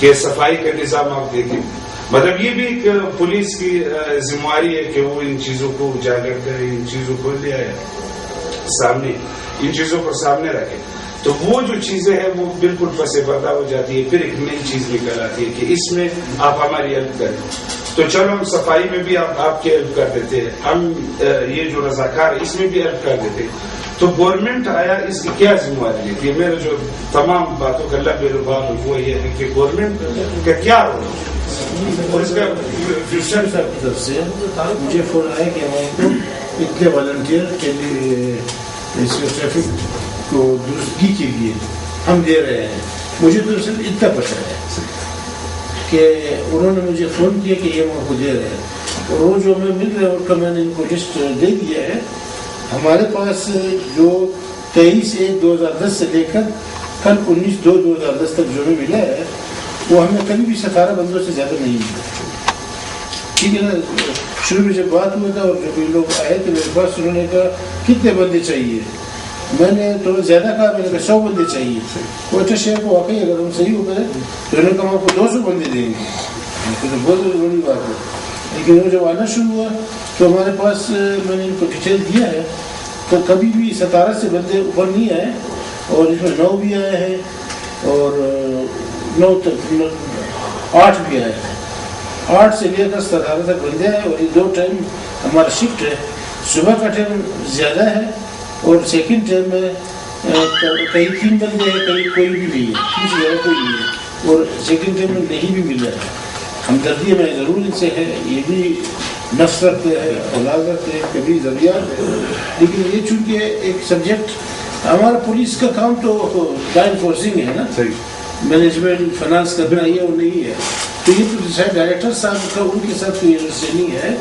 کہ صفائی کا نظام آپ دیکھیں. مطلب یہ بھی ایک پولیس کی ذمہ داری ہے کہ وہ ان چیزوں کو اجاگر کرے, ان چیزوں کو لے آئے سامنے, ان چیزوں کو سامنے رکھے. تو وہ جو چیزیں ہیں وہ بالکل پس پردہ ہو جاتی ہے. پھر ایک نئی چیز نکل آتی ہے کہ اس میں آپ ہماری ہیلپ کریں. تو چلو ہم صفائی میں بھی آپ کی ہیلپ کر دیتے ہیں, ہم یہ جو رضاکار اس میں بھی ہیلپ کر دیتے ہیں. تو گورنمنٹ آیا اس کی کیا ذمہ داری لیتی ہے؟ میرا جو تمام باتوں کا لب لباب وہ یہ ہے کہ گورنمنٹ کا کیا رول ہے اور اس کا فیوچر کی طرف سے مجھے فون آیا کہ ہمارے کو اتنے والنٹیئر کے لیے ٹریفک کو درستگی کے لیے ہم دے رہے ہیں. مجھے تو صرف اتنا پتہ ہے کہ انہوں نے مجھے فون کیا کہ یہ ہم کو دے رہے ہیں, اور وہ جو ہمیں مل رہا ہے ان کا میں نے ان کو لسٹ دے دیا ہے. ہمارے پاس جو 23/1/2010 سے لے کر کل 19/2/2010 تک جو ہمیں ملا ہے وہ ہمیں کبھی بھی 17 بندوں سے زیادہ نہیں ملا. ٹھیک ہے نا. شروع میں جب بات ہوا تھا اور جب یہ لوگ آئے تو میرے پاس انہوں نے کہا کتنے بندے چاہیے, میں نے تو زیادہ کہا, میں نے کہا 100 بندے چاہیے. کوئٹہ شہر کو واقعی اگر ہم صحیح ہو گئے تو انہوں نے کہا ہم آپ کو 200 بندے دیں گے. تو بہت بڑی بات ہے. لیکن وہ جب آنا شروع ہوا تو ہمارے پاس میں نے ان کو ڈیٹیل دیا ہے تو کبھی بھی 17 سے بندے اوپر نہیں آئے, اور اس میں 9 بھی آئے ہیں اور 9 تک 8 بھی آئے ہیں. 8 سے لے کر 17 تک بندے آئے. اور یہ 2 ٹائم ہمارا شفٹ ہے. صبح کا ٹائم زیادہ ہے اور سیکنڈ ٹائم میں کہیں 3 بندے ہیں, کہیں کوئی بھی نہیں ہے, 3 سے زیادہ کوئی نہیں ہے, اور سیکنڈ ٹائم میں نہیں بھی مل رہا ہے. ہمدردی میں ضرور ان سے ہے, یہ بھی نفس رکھتے ہیں, اولاد رکھتے ہیں, کبھی ضروریات, لیکن یہ چونکہ ایک سبجیکٹ ہمارا پولیس کا کام تو لا انفورسنگ ہے نا, مینجمنٹ فنانس کرنا یہ وہ نہیں ہے. تو یہ تو شاید ڈائریکٹر صاحب کا ان کے ساتھ کوئی انڈرسٹینڈنگ ہے,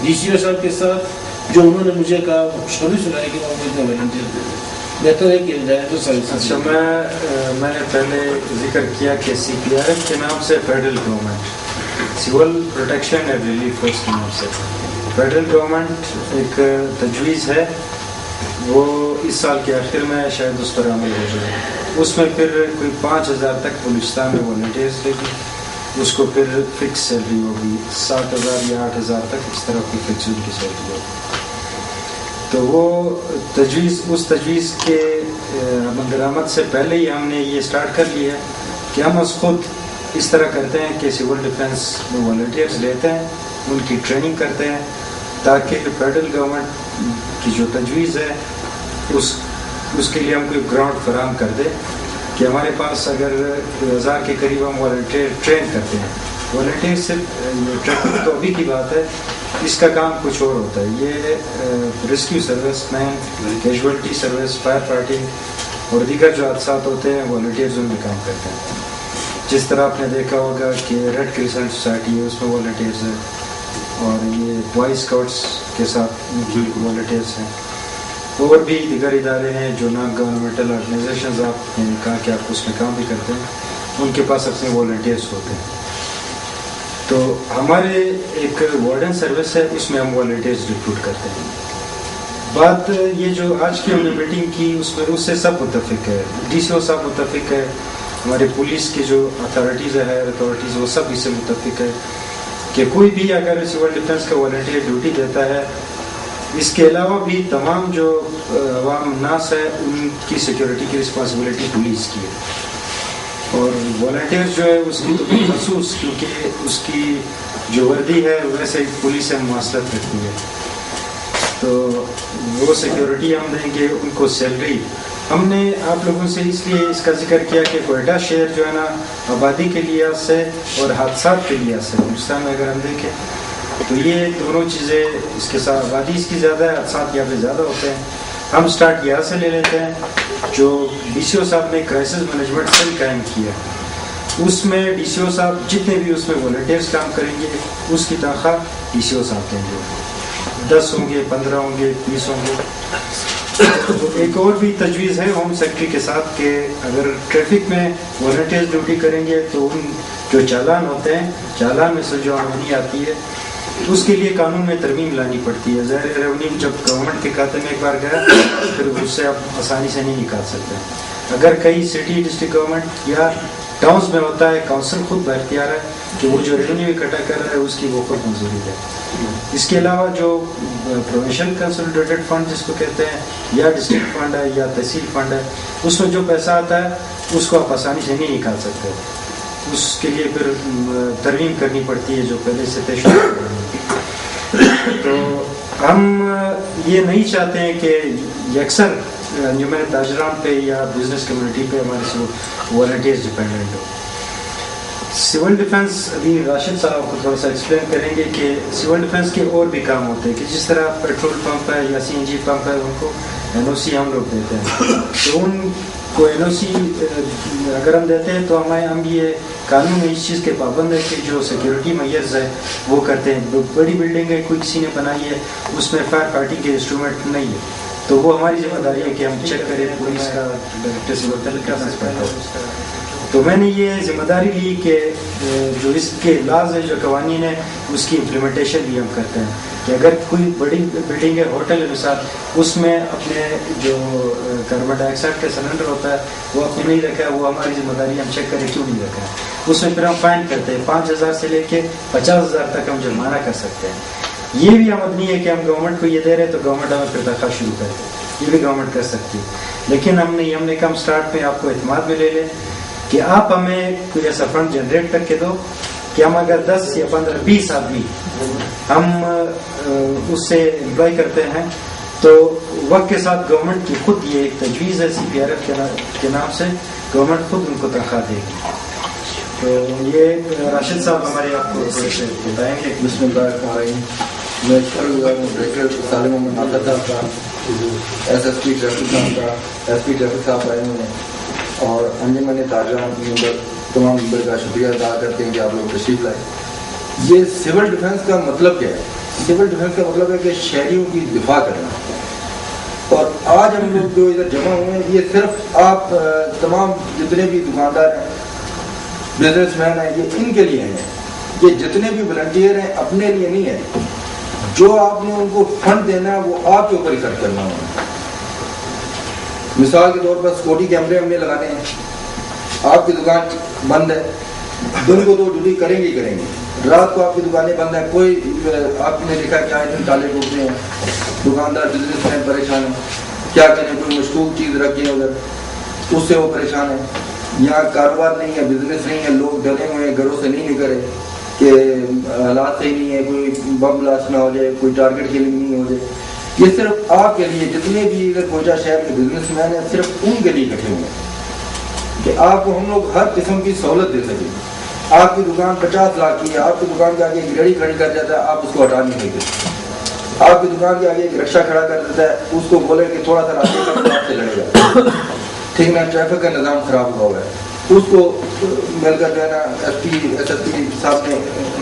ڈی سی او صاحب کے ساتھ, جو انہوں نے مجھے کہا خوشخبری سنائی کہ وہ کتنے والنٹیئر دے دیں. بہتر ہے کہ ڈائریکٹر صاحب. اچھا, میں نے پہلے ذکر کیا کہ CPRF کے نام سے federal government, civil protection and relief force کے نام سے فیڈرل گورنمنٹ ایک تجویز ہے, وہ اس سال کے آخر میں شاید اس پر عمل ہو جائے. اس میں پھر کوئی 5,000 تک بلوچستان میں والنٹیئرس دے گی, اس کو پھر فکس سیلری ہوگی 7,000 یا 8,000 تک, اس طرح کی فکس ان کی سیلری ہوگی. تو وہ تجویز, اس تجویز کے عمل درآمد سے پہلے ہی ہم نے یہ اسٹارٹ کر لیا ہے کہ ہم از خود اس طرح کرتے ہیں کہ سول ڈیفنس میں والنٹیئرز لیتے ہیں, ان کی ٹریننگ کرتے ہیں, تاکہ فیڈرل گورنمنٹ کی جو تجویز ہے اس کے لیے ہم کوئی گراؤنڈ فراہم کر دے کہ ہمارے پاس اگر 1000 کے قریب ہم والنٹیئر ٹرین کرتے ہیں. والنٹیئر صرف ٹریفک تو ابھی کی بات ہے, اس کا کام کچھ اور ہوتا ہے. یہ ریسکیو سروس مین, کیجویلٹی سروس, فائر فائٹنگ اور دیگر جو حادثات ہوتے ہیں والنٹیئرز ان میں کام کرتے ہیں. جس طرح آپ نے دیکھا ہوگا کہ ریڈ کرسنٹ سوسائٹی ہے, اس میں والنٹیئرز ہیں, اور یہ بوائے اسکاؤٹس کے ساتھ والنٹیئرز ہیں, اور بھی دیگر ادارے ہیں جو نان گورنمنٹل آرگنائزیشنز, آپ نے کہا کہ آپ اس میں کام بھی کرتے ہیں, ان کے پاس اپنے والنٹیئرز ہوتے ہیں. تو ہمارے ایک وارڈن سروس ہے, اس میں ہم والنٹیئرز ریکروٹ کرتے ہیں. بات یہ جو آج کی ہم نے میٹنگ کی اس سے سب متفق ہے, ڈی سی او صاحب متفق ہے, ہمارے پولیس کی جو اتھارٹیز ہے, ہائر اتھارٹیز, وہ سب اس سے متفق ہے کہ کوئی بھی اگر سول ڈیفنس کا والنٹیئر ڈیوٹی دیتا ہے, اس کے علاوہ بھی تمام جو عوام الناس ہے ان کی سیکیورٹی کی رسپانسبلٹی پولیس کی ہے. اور والنٹیئر جو ہے اس کی تو خصوص, کیونکہ اس کی جو وردی ہے ویسے پولیس سے مواصلت رکھتی ہے, تو وہ سیکیورٹی ہم دیں گے. ان کو سیلری ہم نے آپ لوگوں سے اس لیے اس کا ذکر کیا کہ کوئٹہ شہر جو ہے نا آبادی کے لحاظ سے اور حادثات کے لحاظ سے ہندوستان میں اگر ہم دیکھیں تو یہ دونوں چیزیں, اس کے ساتھ آبادی اس کی زیادہ ہے, حادثات یہاں پہ زیادہ ہوتے ہیں. ہم سٹارٹ یہاں سے لے لیتے ہیں. جو ڈی سی او صاحب نے کرائسس مینجمنٹ سیل قائم کیا, اس میں ڈی سی او صاحب جتنے بھی اس میں والنٹیئرز کام کریں گے اس کی تنخواہ ڈی سی او صاحب دیں گے. 10 ہوں گے, 15 ہوں گے, 20 ہوں گے. ایک اور بھی تجویز ہے ہوم سیکرٹری کے ساتھ کہ اگر ٹریفک میں والنٹیئرز ڈیوٹی کریں گے تو ان جو چالان ہوتے ہیں, چالان میں سے جو آمدنی آتی ہے اس کے لیے قانون میں ترمیم لانی پڑتی ہے. ظاہر ریونیو جب گورنمنٹ کے کھاتے میں ایک بار گیا پھر اس سے آپ آسانی سے نہیں نکال سکتے. اگر کئی سٹی ڈسٹرکٹ گورنمنٹ یا ٹاؤنز میں ہوتا ہے کونسل خود باختیار ہے کہ وہ جو ریونیو اکٹھا کر رہا ہے اس کی وہ خود منظوری دے. اس کے علاوہ جو پروونشل کنسولیڈیٹڈ فنڈ جس کو کہتے ہیں یا ڈسٹرکٹ فنڈ ہے یا تحصیل فنڈ ہے, اس میں جو پیسہ آتا ہے اس کو آپ آسانی سے نہیں نکال سکتے, اس کے لیے پھر ترمیم کرنی پڑتی ہے جو پہلے سے طے شدہ ہے. تو ہم یہ نہیں چاہتے ہیں کہ یکسر انجمن تاجران پہ یا بزنس کمیونٹی پہ ہمارے والنٹیئرز ڈپینڈنٹ ہو. سول ڈیفنس ابھی راشد صاحب کو تھوڑا سا ایکسپلین کریں گے کہ سول ڈیفنس کے اور بھی کام ہوتے ہیں کہ جس طرح پیٹرول پمپ ہے یا سی این جی پمپ ہے ان کو این او سی ہم لوگ دیتے ہیں, تو ان کو این او سی اگر ہم دیتے ہیں تو ہم یہ قانون میں اس چیز کے پابند ہے کہ جو سیکورٹی میئرز ہے وہ کرتے ہیں. بڑی بلڈنگ ہے کوئی کسی نے بنائی ہے اس میں فائر فائٹنگ کے انسٹرومنٹ نہیں ہے, تو وہ ہماری ذمہ داری ہے کہ ہم چیک کریں پولیس کا ڈائریکٹر سول کا. تو میں نے یہ ذمہ داری لی کہ جو اس کے لاز ہے جو قوانین ہے اس کی امپلیمنٹیشن بھی ہم کرتے ہیں کہ اگر کوئی بڑی بلڈنگ ہے ہوٹل ہے مثال, اس میں اپنے جو کاربن ڈائی آکسائڈ کا سلنڈر ہوتا ہے وہ اپنے نہیں رکھا ہے, وہ ہماری ذمہ داری ہم چیک کریں کیوں نہیں رکھا ہے. اس میں پھر ہم فائن کرتے ہیں 5,000 سے لے کے 50,000 تک ہم جرمانہ کر سکتے ہیں. یہ بھی آمد نہیں ہے کہ ہم گورنمنٹ کو یہ دے رہے ہیں تو گورنمنٹ ہمیں پھر درخواست شروع کرتے ہیں, یہ بھی گورنمنٹ کر سکتی ہے. لیکن ہم نے کم سٹارٹ میں آپ کو اعتماد میں لے لیں کہ آپ ہمیں کوئی ایسا فنڈ جنریٹ کر کے دو کہ ہم اگر 10 یا 15 20 آدمی ہم اس سے امپلائی کرتے ہیں تو وقت کے ساتھ گورنمنٹ کی خود یہ ایک تجویز ہے CPRF کے نام سے, گورنمنٹ خود ان کو تنخواہ دے گی. تو یہ راشد صاحب ہمارے آپ کو بتائیں گے. بسم اللہ الرحمن الرحیم. میں ڈائریکٹر سالم محمد ناصر صاحب کا, SSP ٹریفک صاحب کا, SP ٹریفک صاحب آئے ہوئے ہیں اور انجمن تاجران ممبر تمام ممبر کا شکریہ ادا کرتے ہیں کہ آپ لوگ تشریف لائے. یہ سول ڈیفنس کا مطلب کیا ہے؟ سول ڈیفنس کا مطلب ہے کہ شہریوں کی دفاع کرنا. اور آج ہم لوگ جو ادھر جمع ہوئے ہیں یہ صرف آپ تمام جتنے بھی دکاندار ہیں, بزنس مین ہیں, یہ ان کے لیے ہیں. یہ جتنے بھی والنٹیئر ہیں اپنے لیے نہیں ہے. جو آپ نے ان کو فنڈ دینا ہے وہ آپ کے اوپر ہی خرچ کرنا ہوگا. مثال کے طور پر سیکورٹی کیمرے ہم نے لگانے ہیں. آپ کی دکان بند ہے, دن کو تو ڈیوٹی کریں گے ہی کریں گے, رات کو آپ کی دکانیں بند ہیں, کوئی آپ نے دیکھا کیا دن تالے ٹوٹتے ہیں, دکاندار بزنس مین پریشان ہیں, کیا کریں, کوئی مشکوک چیز رکھی ہے ادھر اس سے وہ پریشان ہے. یہاں کاروبار نہیں ہے, بزنس نہیں ہے, لوگ ڈرے ہوئے ہیں, گھروں سے نہیں نکلے کہ حالات صحیح نہیں ہے, کوئی بم بلاسٹ نہ ہو جائے, کوئی ٹارگیٹ کلنگ نہیں ہو جائے. یہ صرف آپ کے لیے, جتنے بھی ادھر کوئٹہ شہر کے بزنس مین ہیں صرف ان کے لیے اکٹھے ہوئے ہیں کہ آپ کو ہم لوگ ہر قسم کی سہولت دے سکیں. آپ کی دکان 50 لاکھ کی ہے, آپ کی دکان کے آگے ایک ریڑھی کھڑی کر جاتا ہے, آپ اس کو ہٹا نہیں سکتے. آپ کی دکان کے آگے ایک رکشہ کھڑا کر دیتا ہے, اس کو بولے کہ تھوڑا سا راستے کا سے لڑے گا, ٹھیک نا, ٹریفک کا نظام خراب ہوا ہوا ہے, اس کو مل کر جو ہے نا SSP صاحب نے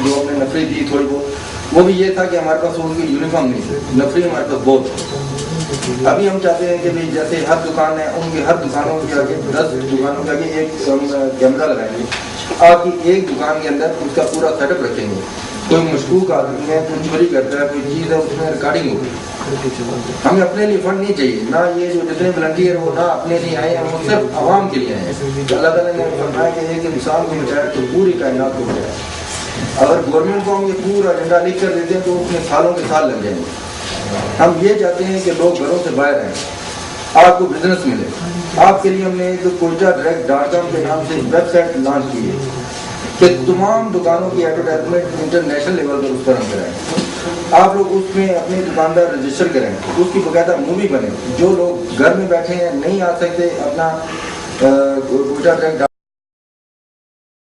جو ہم نے نفری دی تھوڑی بہت, وہ بھی یہ تھا کہ ہمارے پاس ان کی یونیفارم نہیں تھی, نفری ہمارے پاس بہت. ابھی ہم چاہتے ہیں کہ بھی جیسے ہر دکان ہے ان کی ہر دکانوں کے آگے 10 دکانوں کے آگے ایک ہم کیمرہ لگائیں گے. آپ کی ایک دکان کے اندر اس کا پورا سیٹ اپ رکھیں گے. کوئی مشکوک آدمی ہے, کوئی چوری کرتا ہے, کوئی چیز ہے, اس میں ریکارڈنگ ہوگی. ہمیں اپنے لیے فنڈ نہیں چاہیے, نہ یہ جو جتنے والنٹیئر وہ نہ اپنے لیے آئے ہیں, وہ صرف عوام کے لیے آئے ہیں. اللہ تعالیٰ نے فرمایا کہ ایک انسان کو بچایا تو پوری کائنات کو بچایا. اگر گورنمنٹ کو ہم یہ پورا ایجنڈا لکھ کر دیتے ہیں تو اس میں سالوں کے سال لگ جائیں گے. ہم یہ چاہتے ہیں کہ لوگ گھروں سے باہر آئیں, آپ کو بزنس ملے. آپ کے لیے ہم نے ایک koitadirect.com کے نام سے ویب سائٹ لانچ کی ہے کہ تمام دکانوں کی ایڈورٹائزمنٹ انٹرنیشنل لیول پر اس پر ہم کرائیں. آپ لوگ اس میں اپنے دکاندار رجسٹر کریں, اس کی باقاعدہ مووی بنے. جو لوگ گھر میں بیٹھے ہیں نہیں آ سکتے, اپنا koitadirect